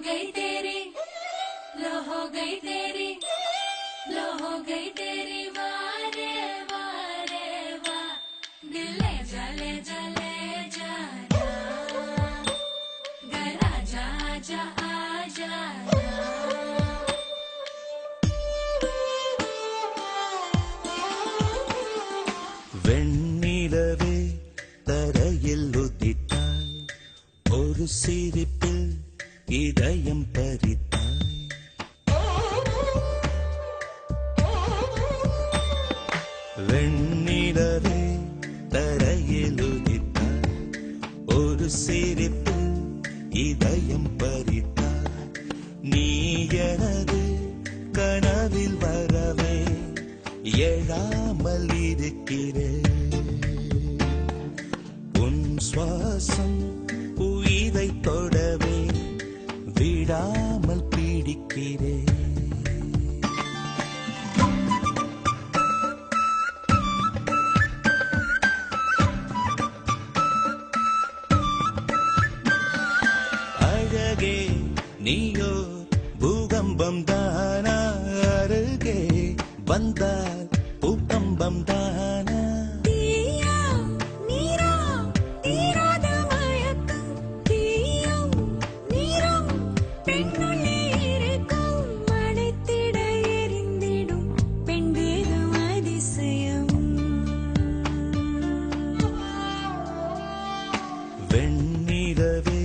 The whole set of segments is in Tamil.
गई तेरी, लो हो गई तेरी, लो हो गई तेरी वारे वारे वा, दिल ले जा ले जा ले जा घर आजा आजा आजा வெண்ணிலவே தரையில் உதித்தாய், ஒரு சிரிப்பில் இதயம் பறித்தாய். வெண்ணிலவே தரையில் உதித்தாய், ஒரு சிரிப்பில் இதயம் பறித்தாய். நீ எனது கனவில் வரவே எழாமல் இருக்கிறேன். உன் சுவாசம் உயிரை தொடவே விடாமல் பிடிக்கிறேன். அழகே நீயோ பூகம்பம் தானா, அருகே வந்தால் பூகம்பம் தானா. தீயா நீரா தீராத மயக்கம், தீயும் நீரும் பெண்ணுள்ளே இருக்கும், மடைத்திட எரிந்திடும் பெண் வேகம் அதிசயம். வெண்ணிலவே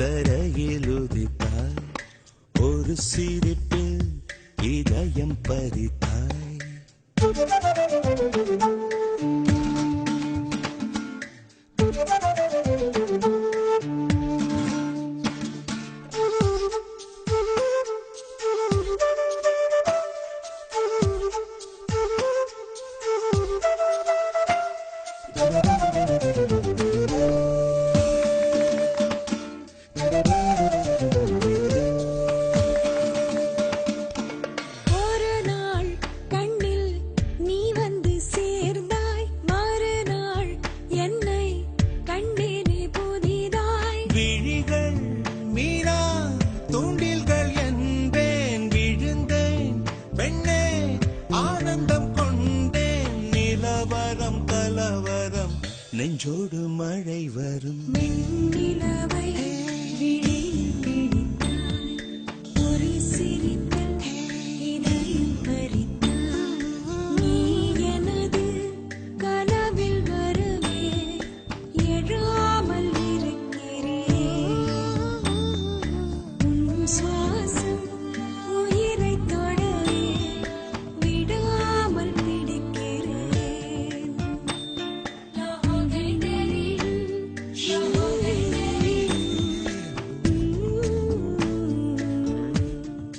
தரையில் உதித்தாய், ஒரு சிரிப்பில் இதயம் பறித்தாய். ஒரு நாள் கண்ணில் நீ வந்து சேர்ந்தாய், மறுநாள் என்னை கண்டேனே புதிதாய். விழிகள் மீனா தூண்டில்கள் என்பேன், விழுந்தேன் பெண்ணே ஆனந்தம் கொண்டேன். நிலவரம் கலவரம் நெஞ்சோடு மழை வரும். வெண்ணிலவை விழி